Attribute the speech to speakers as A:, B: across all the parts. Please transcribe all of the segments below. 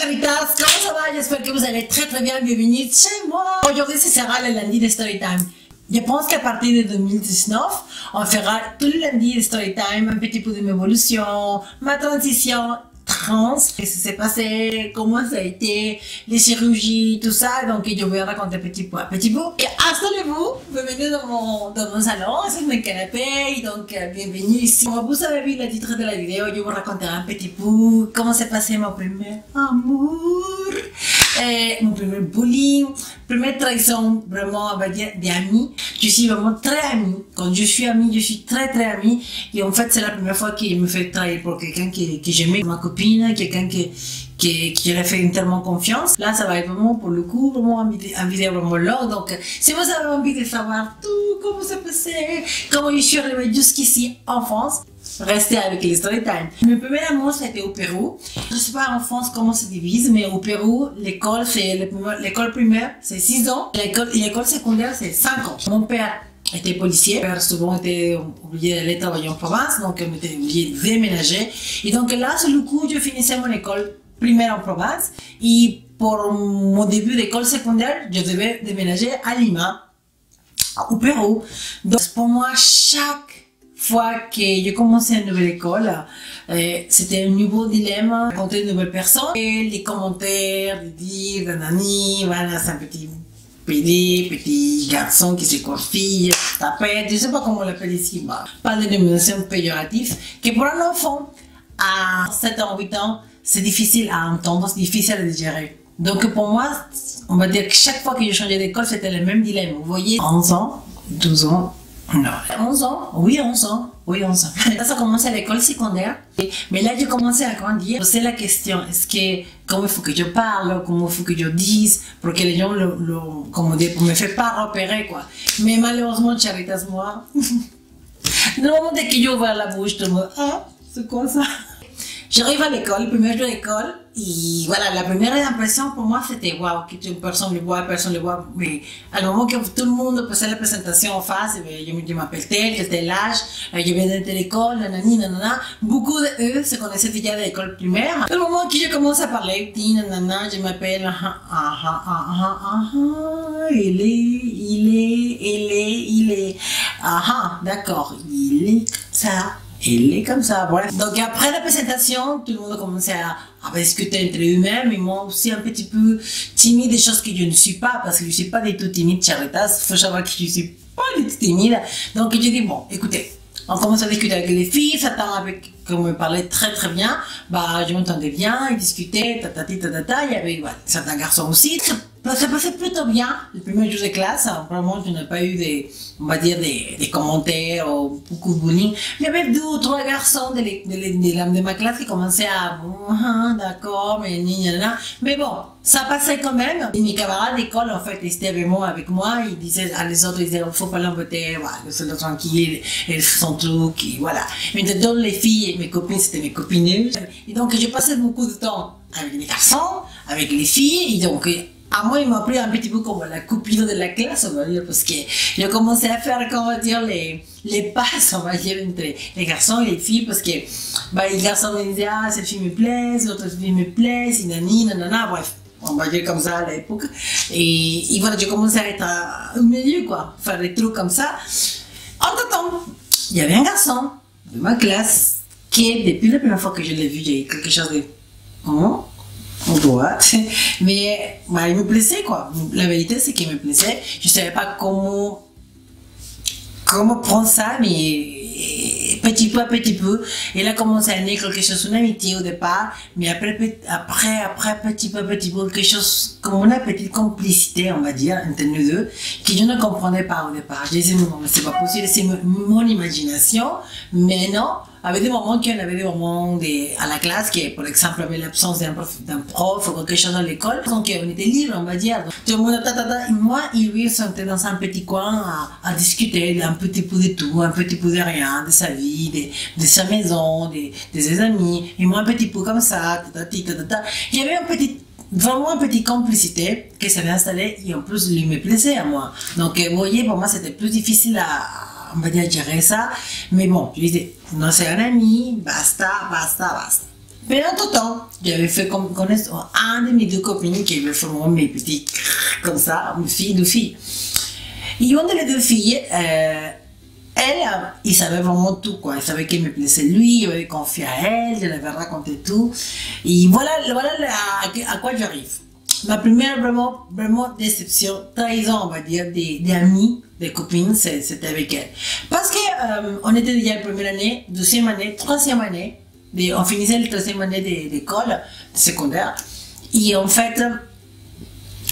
A: Charitas, comment ça va? J'espère que vous allez très très bien. Bienvenue chez moi. Aujourd'hui, ce sera le lundi de Storytime. Je pense qu'à partir de 2019, on fera tous les lundis de Storytime, un petit peu de mon évolution, ma transition trans, qu'est-ce qui s'est passé, comment ça a été, les chirurgies, tout ça. Donc, je vais raconter petit peu à petit bout. Et installez-vous, bienvenue dans mon salon, c'est mon canapé. Donc, bienvenue ici. Comme vous avez vu le titre de la vidéo, je vous raconterai un petit peu comment s'est passé mon premier amour, mon premier bullying, première trahison, vraiment, on va dire, d'amis. Je suis vraiment très amie. Quand je suis amie, je suis très très amie. Et en fait, c'est la première fois qu'il me fait trahir pour quelqu'un que j'aimais, ma copine, quelqu'un qui aurait fait tellement confiance. Là, ça va être vraiment, pour le coup, vraiment un vidéo vraiment long. Donc, si vous avez envie de savoir tout, comment ça passé, comment je suis arrivée jusqu'ici en France, restez avec les Storytime. Mon premier amour, c'était au Pérou. Je ne sais pas en France comment ça se divise, mais au Pérou, l'école, c'est l'école primaire, c'est 6 ans. L'école secondaire, c'est 5 ans. Mon père était policier. Mon père souvent était obligé d'aller travailler en province, donc on était obligé de déménager. Et donc là, sur le coup, je finissais mon école primaire en province. Et pour mon début d'école secondaire, je devais déménager à Lima, au Pérou. Donc pour moi, chaque fois que je commençais une nouvelle école, c'était un nouveau dilemme, rencontrer de nouvelles personnes, et les commentaires, de dire, nanani, voilà, c'est un petit garçon qui s'écorfille, tapette, je sais pas comment on l'appelle ici, bah, pas de dénomination péjorative, que pour un enfant, à 7 ans, 8 ans, c'est difficile à entendre, c'est difficile à digérer. Donc pour moi, on va dire que chaque fois que je changeais d'école, c'était le même dilemme. Vous voyez, 11 ans, 12 ans, non. 11 ans? Oui, 11 ans. Oui, 11 ans. Là, ça commençait à l'école secondaire. Mais là, j'ai commencé à grandir. C'est la question. Est-ce que, comment il faut que je parle, comment il faut que je dise, pour que les gens comment dire, pour me faire pas repérer, quoi. Mais malheureusement, Charitas, moi, le moment dès que j'ouvre la bouche, tout le monde, ah, c'est quoi ça? J'arrive à l'école, le premier jour d'école, et voilà, la première impression pour moi c'était waouh, que personne ne le voit, mais à le moment que tout le monde faisait la présentation en face, je m'appelle tel âge, je viens de telle école, nanani, nanana, beaucoup d'eux se connaissaient déjà de l'école primaire. Au moment que je commence à parler, nanana, je m'appelle, il est, d'accord, il est ça. Il est comme ça, voilà. Donc après la présentation, tout le monde a commencé à discuter entre eux-mêmes, et moi aussi un petit peu timide, des choses que je ne suis pas, parce que je ne suis pas du tout timide, Charitas. Il faut savoir que je ne suis pas du tout timide. Donc je dis, bon, écoutez, on commence à discuter avec les filles, comme on me parlait très très bien, bah je m'entendais bien, ils discutaient, il y avait certains garçons aussi. Ça passait plutôt bien, le premier jour de classe, vraiment je n'ai pas eu on va dire des commentaires ou beaucoup de bullying. Il y avait 2 ou 3 garçons de ma classe qui commençaient à, d'accord, mais bon, ça passait quand même. Et mes camarades d'école, en fait, ils étaient avec moi, ils disaient à les autres, ils disaient, faut pas l'embêter, voilà, laissez-le tranquille, elles font truc, et voilà. Mais dedans, les filles et mes copines, c'était mes copineuses. Et donc, j'ai passé beaucoup de temps avec les garçons, avec les filles, et donc, à moi, il m'a pris un petit peu comme la copine de la classe, on va dire, parce que j'ai commencé à faire, comment dire, les passes, on va dire, entre les garçons et les filles, parce que bah, les garçons me disaient, ah, cette fille me plaît, l'autre fille me plaît, c'est nani, nanana, bref, on va dire comme ça à l'époque. Et voilà, j'ai commencé à être au milieu, quoi, faire des trucs comme ça. Entre-temps, il y avait un garçon de ma classe qui, depuis la première fois que je l'ai vu, j'ai eu quelque chose de... en droite, mais bah, il me plaisait, quoi. La vérité, c'est qu'il me plaisait. Je savais pas comment prendre ça, mais petit peu à petit peu, il a commencé à naître quelque chose, une amitié au départ, mais après petit peu, quelque chose comme une petite complicité, on va dire, entre nous deux, que je ne comprenais pas au départ. Je disais, non, mais c'est pas possible, c'est mon imagination, mais non. Avec des moments qu'on avait des moments à la classe, qui, par exemple, avait l'absence d'un prof ou quelque chose dans l'école, donc on était libre, on va dire. Donc, tout le monde, et moi et lui, on était dans un petit coin à discuter un petit peu de tout, un petit peu de rien, de sa vie, de sa maison, de ses amis, et moi un petit peu comme ça, il y avait vraiment une petite complicité qui s'avait installée, et en plus, il me plaisait à moi. Donc, vous voyez, pour moi, c'était plus difficile on va dire, gérer ça, mais bon, je disais, non, c'est un ami, basta. Mais entre-temps, j'avais fait connaître un de mes deux copines qui avait vraiment mes petits comme ça, deux filles. Et une des deux filles, il savait vraiment tout, quoi. Il savait qu'il me plaisait lui, il avait confié à elle, je l'avais raconté tout. Et voilà à quoi j'arrive. Ma première vraiment déception, trahison, on va dire, des amis, des copines, c'était avec elle. Parce que on était déjà la première année, deuxième année, troisième année, on finissait la troisième année d'école secondaire. Et en fait,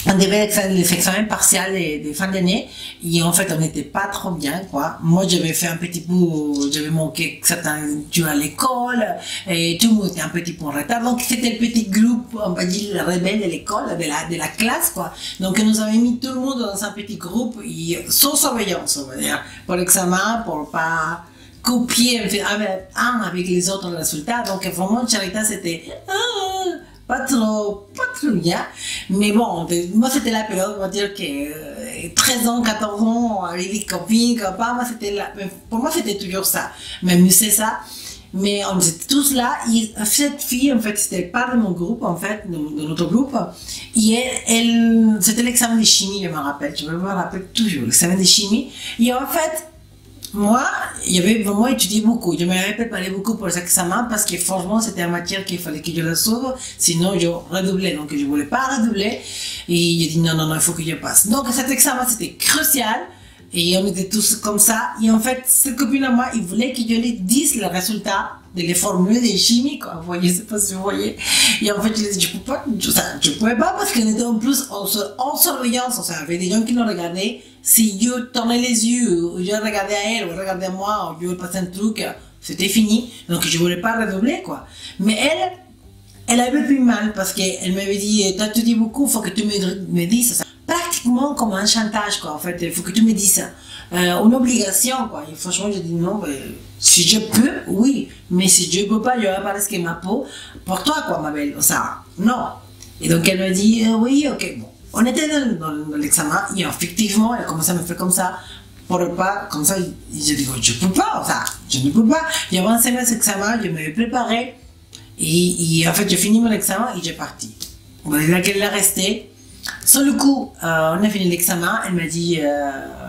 A: on devait faire les examens partiels de fin d'année et en fait on n'était pas trop bien, quoi. Moi j'avais fait un petit peu, j'avais manqué certains jours à l'école et tout le monde était un petit peu en retard, donc c'était le petit groupe, on va dire, rebelle de l'école, de la classe, quoi. Donc nous avons mis tout le monde dans un petit groupe et sans surveillance, on va dire, pour l'examen, pour pas copier un avec les autres résultats. Donc vraiment Charita c'était pas trop bien, mais bon, moi c'était la période, on va dire que 13 ans, 14 ans, avec les copines, copains, pour moi c'était toujours ça, même c'est ça, mais on était tous là, et cette fille, en fait, c'était pas de mon groupe, en fait, de notre groupe, et c'était l'examen de chimie, je me rappelle, je me rappelle toujours, l'examen de chimie, et en fait, moi, j'avais vraiment étudié beaucoup. Je m'avais préparé beaucoup pour les examens parce que franchement, c'était une matière qu'il fallait que je la sauve. Sinon, je redoublais. Donc, je ne voulais pas redoubler. Et j'ai dit non, il faut que je passe. Donc, cet examen, c'était crucial. Et on était tous comme ça. Et en fait, cette copine à moi, il voulait que je lui dise le résultat de les formules de chimie, quoi. Vous voyez, je sais pas si vous voyez. Et en fait, je lui ai dit, je pouvais pas parce qu'on était en plus en surveillance. Il y avait des gens qui nous regardaient. Si je tournais les yeux, ou je regardais à elle, ou je regardais à moi, ou je passais un truc, c'était fini. Donc, je voulais pas redoubler, quoi. Mais elle avait plus mal parce qu'elle m'avait dit, toi, tu dis beaucoup, il faut que tu me dises ça. Pratiquement comme un chantage, quoi, en fait, il faut que tu me dises ça. Une obligation, quoi. Et franchement, j'ai dit non, si je peux, oui, mais si je peux pas, je vais pas risquer ma peau pour toi, quoi, ma belle. Ça, non. Et donc, elle m'a dit, oui, ok, bon. On était dans l'examen, et effectivement, elle a commencé à me faire comme ça, pour pas, comme ça, j'ai dit, je peux pas, ça, je ne peux pas. J'ai avancé mes examens, je m'avais préparé, et en fait, j'ai fini mon examen et j'ai parti. Bon, là qu'elle est restée. Sur le coup, on a fini l'examen, elle m'a dit,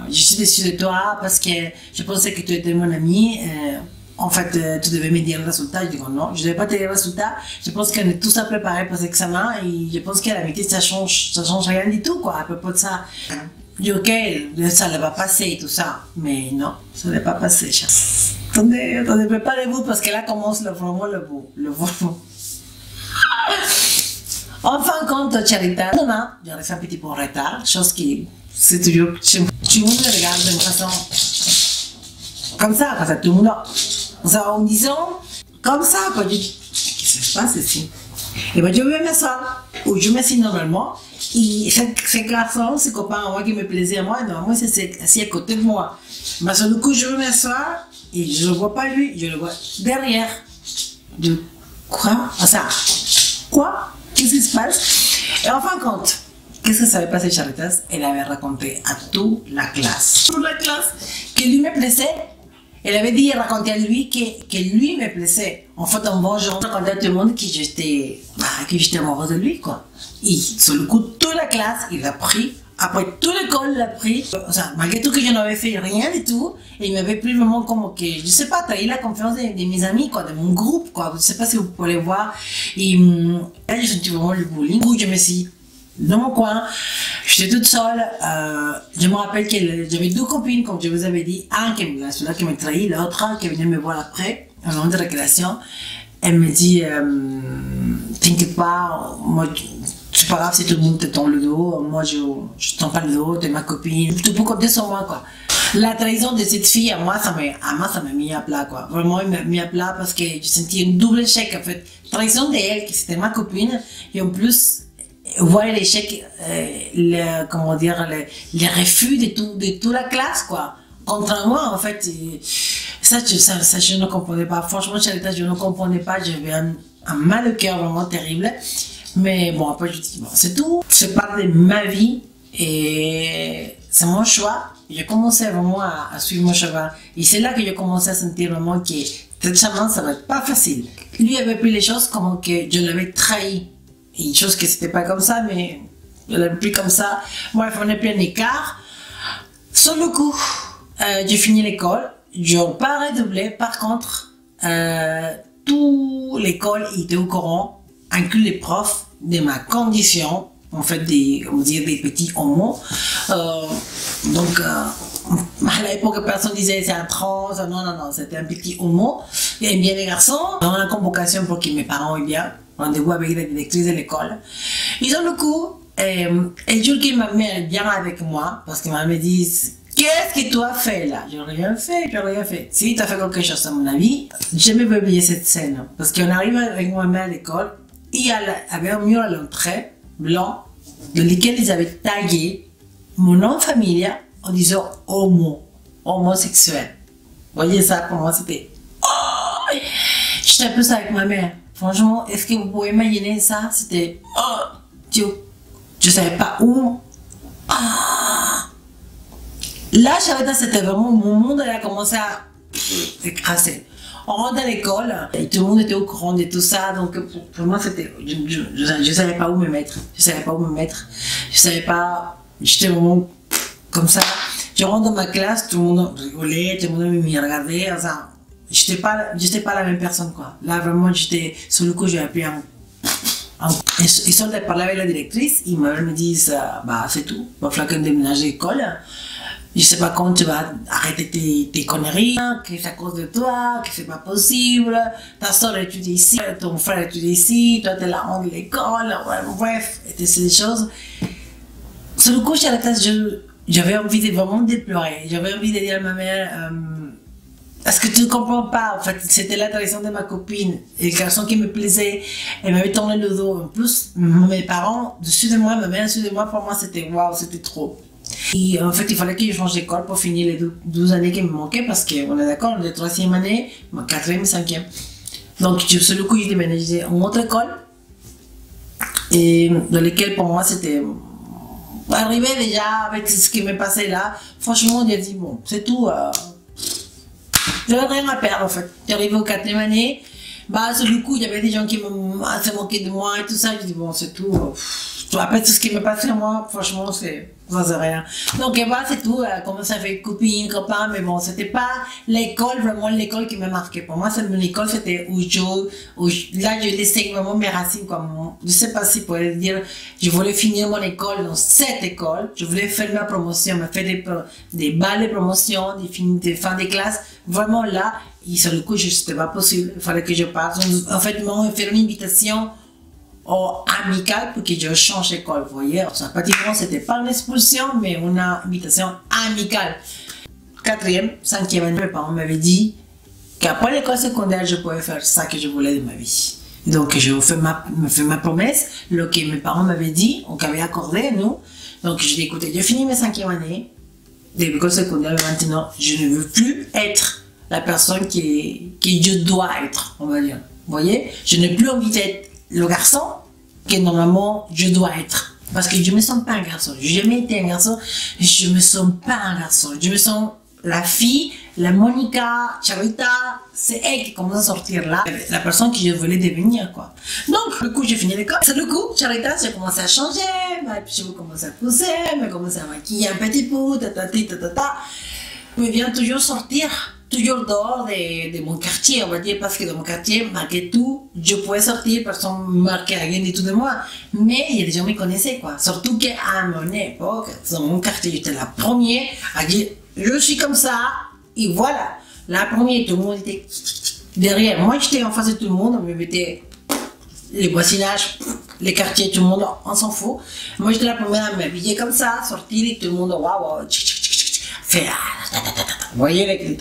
A: je suis déçue de toi parce que je pensais que tu étais mon ami. En fait, tu devais me dire le résultat. Je dis non, je ne devais pas te dire le résultat. Je pense qu'on est tous à préparer pour cet examen et je pense qu'à la vérité, ça change rien du tout, quoi, à propos de ça. Je dis ok, ça ne va passer et tout ça. Mais non, ça ne va pas passer, cher. Attendez, préparez-vous parce que là commence vraiment le beau. En fin de compte, Charita, demain, j'aurais fait un petit peu en retard, chose qui, c'est toujours, tout le monde me regarde d'une façon comme ça, parce que tout le monde, en disant, comme ça, quoi, je dis, qu'est-ce qui se passe ici? Et bien, je vais m'asseoir, où je m'assieds normalement, et ces garçons, ces copains à moi qui me plaisaient à moi, normalement, c'est assis à côté de moi. Mais sur le coup, je vais m'asseoir, et je ne le vois pas lui, je le vois derrière. De quoi? Ça. Quoi? Qu'est-ce qui se passe? Et en fin de compte, qu'est-ce que ça avait passé, Charitas? Elle avait raconté à toute la classe. Toute la classe. Que lui me plaisait. Elle avait dit, raconter à lui que lui me plaisait. En fait, en bon genre, raconter à tout le monde que j'étais amoureuse de lui, quoi. Et sur le coup, toute la classe, il a pris. Après, toute l'école l'a pris. Malgré tout que je n'avais fait rien du tout. Et il m'avait pris vraiment comme que, je sais pas, trahi la confiance de mes amis, quoi, de mon groupe, quoi. Je sais pas si vous pouvez voir. Et là, j'ai senti vraiment le bullying. Où je me suis dans mon coin, j'étais toute seule. Je me rappelle que j'avais deux copines, comme je vous avais dit. Celui-là qui m'a trahi, l'autre qui venait me voir après, au moment de récréation. Elle me dit, t'inquiète pas, moi, c'est pas grave si tout le monde te tend le dos, moi je tends pas le dos, t'es ma copine, tu peux compter sur moi, quoi. La trahison de cette fille, à moi, ça m'a mis à plat, quoi. Vraiment, il m'a mis à plat parce que j'ai senti un double échec, en fait. Trahison d'elle, qui c'était ma copine, et en plus, voir l'échec, comment dire, les refus de toute la classe, quoi. Contre moi, en fait, ça, je ne comprenais pas. Franchement, Charita, je ne comprenais pas, j'avais un mal au cœur vraiment terrible. Mais bon, après, je dis, bon, c'est tout. C'est part de ma vie et c'est mon choix. J'ai commencé vraiment à suivre mon cheval. Et c'est là que j'ai commencé à sentir vraiment que cette chambre, ça va être pas facile. Lui avait pris les choses comme que je l'avais trahi. Et une chose que c'était pas comme ça, mais je l'avais pris comme ça. Bref, on est pris un écart. Sur le coup, j'ai fini l'école. Je n'ai pas redoublé. Par contre, toute l'école était au courant, inclus les profs, de ma condition. En fait, on va dire des petits homos. Donc, à l'époque, personne disait c'est un trans. Non, c'était un petit homo. Il aime bien les garçons. On a une convocation pour que mes parents aient bien rendez-vous avec la directrice de l'école. Ils ont le coup. Et le jour que ma mère vient avec moi, parce que ma mère me dit qu'est-ce que tu as fait là? Je n'ai rien fait. Si tu as fait quelque chose, à mon avis, je ne vais pas oublier cette scène. Parce qu'on arrive avec ma mère à l'école, il y avait un mur à l'entrée, blanc, dans lequel ils avaient tagué mon nom de famille en disant homosexuel. Vous voyez ça, pour moi, c'était. Oh! J'étais un peu ça avec ma mère. Franchement, est-ce que vous pouvez imaginer ça? C'était. Oh! Dieu. Je ne savais pas où. Ah! Là, Charita, c'était vraiment mon monde, elle a commencé à écraser. On rentre à l'école et tout le monde était au courant de tout ça, donc pour moi, c'était. Je ne savais pas où me mettre. Je savais pas. J'étais vraiment comme ça. Je rentre dans ma classe, tout le monde rigolait, tout le monde me regardait. Enfin, j'étais pas la même personne, quoi. Là, vraiment, sur le coup, j'ai appris ils sont allés parler avec la directrice, ils me disent, bah, c'est tout, il va falloir qu'on déménage l'école. Je sais pas quand tu vas arrêter tes conneries, que c'est à cause de toi, que c'est pas possible, ta soeur étudie ici, ton frère étudie ici, toi t'es la honte de l'école, bref, et c'est des choses. Sur le coup, j'avais envie de vraiment déplorer, j'avais envie de dire à ma mère, parce que tu ne comprends pas, en fait, c'était la tradition de ma copine, et le garçon qui me plaisait, elle m'avait tourné le dos. En plus, mes parents, dessus de moi, ma mère dessus de moi, pour moi, c'était waouh, c'était trop. Et en fait, il fallait que je change d'école pour finir les 12 années qui me manquaient, parce qu'on est d'accord, on est 3e année, 4e et 5e. Donc, sur le coup, j'ai déménagé en autre école, et dans laquelle, pour moi, c'était. Arrivé déjà avec ce qui m'est passé là, franchement, j'ai dit, bon, c'est tout. J'avais rien à perdre en fait. J'arrivais au 4e année, bah sur le coup il y avait des gens qui se moquaient de moi et tout ça. Je dis bon c'est tout. Après tout ce qui me passait moi, franchement c'est rien. Donc bah c'est tout. Comment ça fait copine, copain, mais bon c'était pas l'école vraiment l'école qui m'a marqué. Pour moi mon école c'était où là je laissais vraiment mes racines comme je sais pas si pour dire je voulais finir mon école dans cette école. Je voulais faire ma promotion, me faire des balles de promotion, des fins de classe. Vraiment là, et sur le coup, c'était pas possible. Il fallait que je parte. En fait, ils m'ont fait une invitation amicale pour que je change d'école. Vous voyez, pratiquement, c'était pas une expulsion, mais une invitation amicale. 4e, 5e année, mes parents m'avaient dit qu'après l'école secondaire, je pouvais faire ça que je voulais de ma vie. Donc, je me fais ma promesse, ce que mes parents m'avaient dit, on avait accordé, nous. Donc, je dis, écoutez, j'ai fini mes 5e années de l'école secondaire, maintenant, je ne veux plus être la personne qui je dois être, on va dire. Vous voyez, je n'ai plus envie d'être le garçon que normalement je dois être. Parce que je ne me sens pas un garçon. Je n'ai jamais été un garçon, je ne me sens pas un garçon. Je me sens la fille, la Monica, Charita, c'est elle qui commence à sortir là, la personne que je voulais devenir, quoi. Donc, du coup, j'ai fini l'école. C'est le coup, Charita, j'ai commencé à changer, puis je commence à pousser, j'ai commencé à maquiller un petit peu, mais vient toujours sortir, toujours dehors de mon quartier, on va dire, parce que dans mon quartier, malgré tout, je pouvais sortir, personne ne marquait rien du tout de moi, mais il y a des gens qui me connaissaient, quoi. Surtout qu'à mon époque, dans mon quartier, j'étais la première à dire je suis comme ça, et voilà. La première, tout le monde était derrière. Moi, j'étais en face de tout le monde, on me mettait les voisinages, les quartiers, tout le monde, on s'en fout. Moi, j'étais la première à m'habiller comme ça, sortir, et tout le monde, waouh, fait, vous voyez,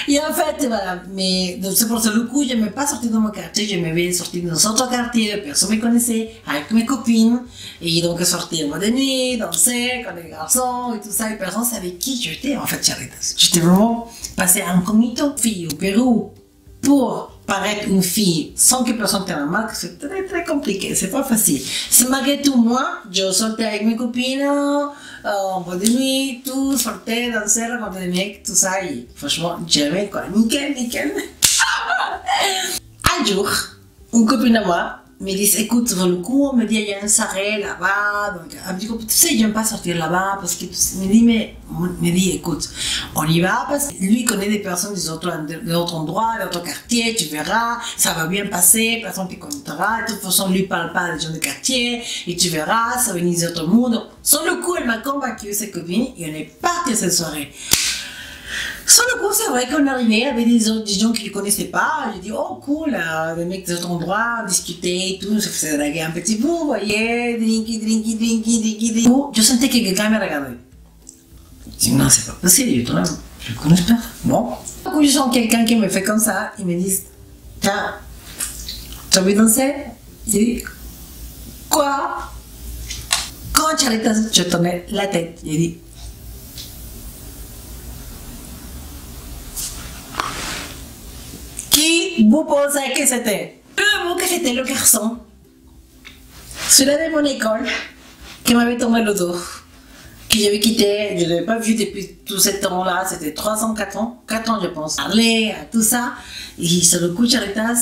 A: et en fait, voilà, mais c'est pour ça le coup, je n'aimais pas sortir dans mon quartier, j'aimais sortir dans un autre quartier, personne ne me connaissait, avec mes copines, et donc sortir en mode de nuit, danser, avec les garçons, et tout ça, et personne ne savait qui j'étais, en fait, j'étais vraiment passée incognito, fille au Pérou, pour paraître une fille sans que personne ne remarque, c'est très compliqué, c'est pas facile. C'est malgré tout, moi, je sortais avec mes copines, en boîte de nuit, tout, sortait, dansait, rencontrait des mecs, tout ça, et franchement, j'aimais quoi, nickel, nickel. Un jour, une copine à moi me dit, écoute, sur le coup, on me dit, il y a un sarré là-bas, donc, elle me dit, tu sais, j'aime pas sortir là-bas, parce que, me dit, me dit, écoute, on y va, parce que lui, il connaît des personnes des autres endroits, d'autres quartiers, tu verras, ça va bien passer, personne te connaîtra, de toute façon, lui parle pas des gens du quartier, et tu verras, ça va venir d'autres mondes. Sur le coup, elle m'a convaincu, ses copines, et on est parti cette soirée. Sur le coup, c'est vrai qu'on est arrivé avec des gens qui ne connaissaient pas. J'ai dit, oh cool, des mecs d'autres endroits, discuter et tout, ça faisait draguer un petit bout, vous voyez, drinky. Je sentais que quelqu'un me regardait. Je dis, non, c'est pas possible, je ne connais pas. Bon. Du coup, je sens quelqu'un qui me fait comme ça, il me dit, tiens, tu as envie de danser? J'ai dit, quoi? Quand tu arrêtes, je tournais la tête. J'ai dit, qui vous pensez que c'était? Que c'était le garçon, celui de mon école, qui m'avait tombé le dos, que j'avais quitté, je ne l'avais pas vu depuis tout ce temps-là, c'était 3 ans, 4 ans, je pense. Parler, tout ça, et sur le coup, j'arrêtais, aïe.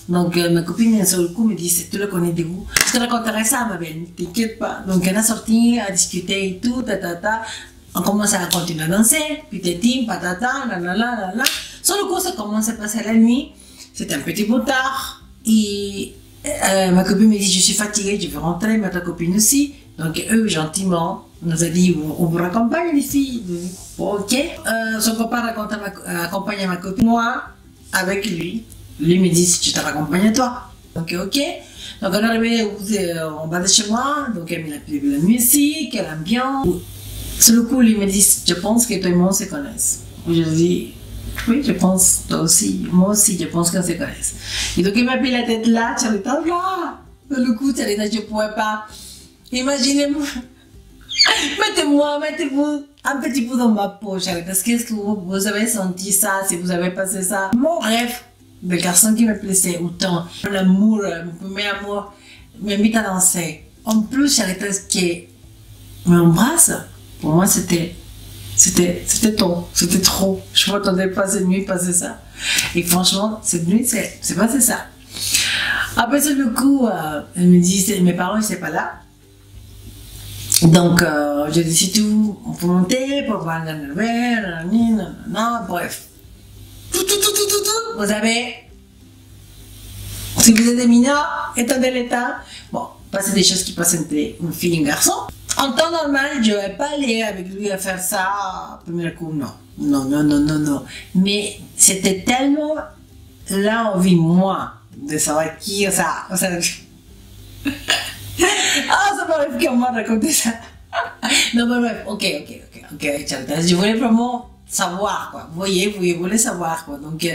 A: Donc ma copine, sur le coup, me dit, tu le connais d'où? Je te raconterai ça, ma belle, t'inquiète pas. Donc on a sorti, à discuter et tout, on commence à continuer à danser, puis t'es patata, la. Sur le coup, ça commence à passer la nuit. C'était un petit peu tard. Et ma copine me dit, je suis fatiguée, je veux rentrer, mais ta copine aussi. Donc eux, gentiment, nous a dit, on vous raccompagne les filles. Bon, ok. Son copain accompagne ma copine. Moi, avec lui. Lui me dit, je te raccompagne toi. Donc ok. Donc on est arrivé en bas de chez moi. Donc elle m'a appelé la musique, elle aime bien. Sur le coup, lui me dit, je pense que toi et moi on se connaissent. Je dis, oui, je pense, toi aussi, moi aussi, je pense qu'on se connaisse. Et donc il m'a pris la tête là, Charlotte, là. Sur le coup, Charlotte, je ne pouvais pas. Imaginez-moi. Mettez-vous un petit peu dans ma peau, Charlotte. Est-ce que vous avez senti ça, si vous avez passé ça? Mon rêve, le garçon qui me plaisait autant, l'amour, mon premier amour, m'invite à danser. En plus, Charlotte, qui m'embrasse. Pour moi, c'était trop. Je ne m'attendais pas cette nuit passer ça. Et franchement, cette nuit, c'est passé ça. Après, sur le coup, elle me dit, mes parents, ils ne sont pas là. Donc, je dis, si tout, on peut monter pour voir bref. Tout. Vous avez, si vous êtes des mineurs, état de l'état, bon, c'est des choses qui passent entre une fille et un garçon. En temps normal, je ne vais pas aller avec lui à faire ça, premier coup, non. Mais c'était tellement l'envie, moi, de savoir qui ça. Ça m'arrive qu'on m'a raconté ça. Non, mais bref, ok, Charlotte, je voulais vraiment savoir, quoi. Vous voulez savoir, quoi. Donc,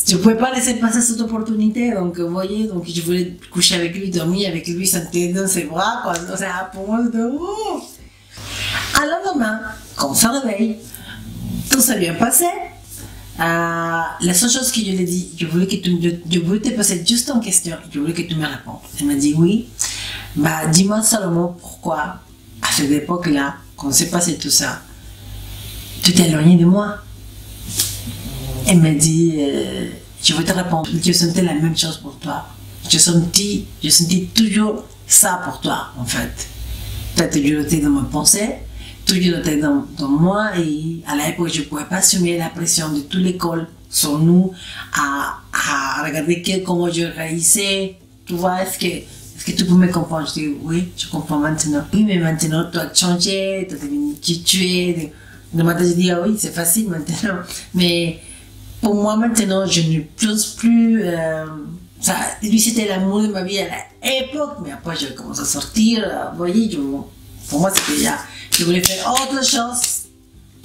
A: je ne pouvais pas laisser passer cette opportunité, donc vous voyez, donc je voulais coucher avec lui, dormir avec lui, sentir dans ses bras, quoi. Donc, pour moi, c'était ouf. À le lendemain, quand on se réveille, tout s'est bien passé. La seule chose que je lui ai dit, je voulais te poser juste une question, je voulais que tu me répondes. Elle m'a dit oui. Bah, dis-moi seulement pourquoi, à cette époque-là, quand s'est passé tout ça, tu t'es éloigné de moi. Elle m'a dit, je vais te répondre, je sentais la même chose pour toi. Je sentis toujours ça pour toi, en fait. Tu as toujours été dans mes pensées, toujours été dans moi, et à l'époque, je ne pouvais pas assumer la pression de toute l'école sur nous, à regarder comment je réagissais. Tu vois, est-ce que tu peux me comprendre? Je dis, oui, je comprends maintenant. Oui, mais maintenant, tu as changé, tu es devenu qui tu es. Le matin, je dis, ah oui, c'est facile maintenant. Mais pour moi, maintenant, je ne pense plus. Lui, c'était l'amour de ma vie à l'époque, mais après, je commence à sortir. Vous voyez, pour moi, c'était déjà. Je voulais faire autre chose.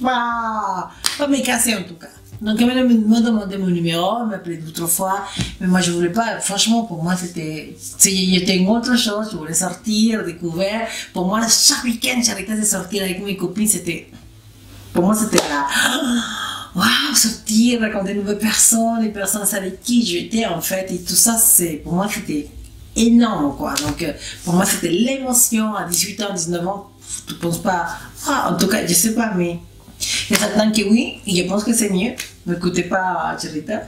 A: Pas me casser en tout cas. Donc, elle m'a demandé mon numéro, elle m'a appelé d'autres fois, mais moi, je ne voulais pas. Franchement, pour moi, c'était une autre chose. Je voulais sortir, découvrir. Pour moi, chaque week-end, j'arrêtais de sortir avec mes copines. Pour moi, c'était là. Waouh, sortir, rencontrer de nouvelles personnes, les personnes avec qui j'étais en fait, et tout ça, pour moi, c'était énorme, quoi. Donc, pour moi, c'était l'émotion à 18 ans, 19 ans. Tu ne penses pas, ah, en tout cas, je sais pas, mais il y a certains qui oui, et je pense que c'est mieux. N'écoutez pas Charita.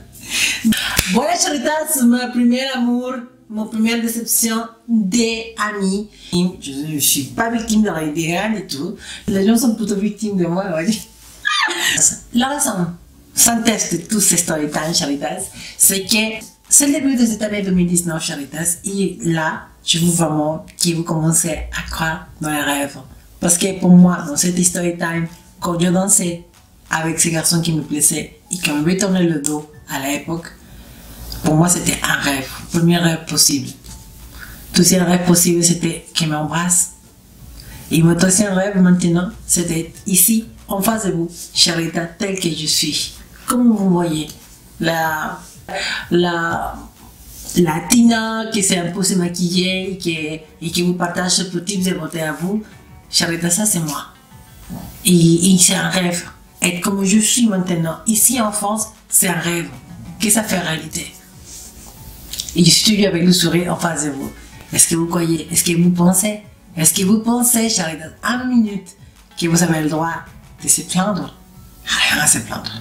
A: Voilà, Charita, c'est mon premier amour, mon première déception des amis. Je ne suis pas victime de l'idéal et tout. Les gens sont plutôt victimes de moi, ouais. La raison, sans test de tous ces story time, Charitas, c'est que c'est le début de cette année 2019, Charitas, et là, je veux vraiment que vous commencez à croire dans les rêves. Parce que pour moi, dans cette story time, quand je dansais avec ces garçons qui me plaisaient et qui me retournaient le dos à l'époque, pour moi, c'était un rêve, le premier rêve possible. Tout ce rêve possible, c'était qu'ils m'embrassent. Et mon deuxième rêve maintenant, c'était ici, en face de vous, Charita, telle que je suis. Comme vous voyez, la Tina qui s'est un peu se maquiller et qui vous partage ce petit de beauté à vous, Charita, ça c'est moi. Et c'est un rêve. Être comme je suis maintenant, ici en France, c'est un rêve. Que ça fait réalité. Et je suis avec le sourire en face de vous. Est-ce que vous croyez? Est-ce que vous pensez? Est-ce que vous pensez, Charita, une minute, que vous avez le droit de se plaindre? Rien à se plaindre.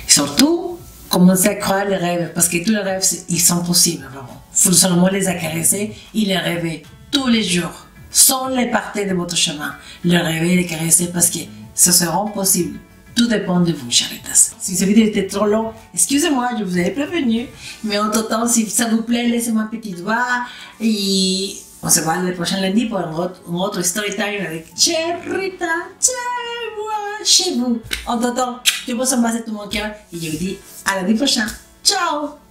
A: Et surtout, commencez à croire les rêves, parce que tous les rêves, ils sont possibles, vraiment. Il faut seulement les caresser et les rêver tous les jours, sans les partir de votre chemin. Les rêver et les caresser, parce que ce sera possible. Tout dépend de vous, Charitas. Si cette vidéo était trop long, excusez-moi, je vous avais prévenu. Mais en tout temps, si ça vous plaît, laissez-moi un petit doigt. Et on se voit le prochain lundi pour un autre story time avec Charita, chez vous. En tout temps, je vous embrasse de tout mon cœur et je vous dis à lundi prochain. Ciao!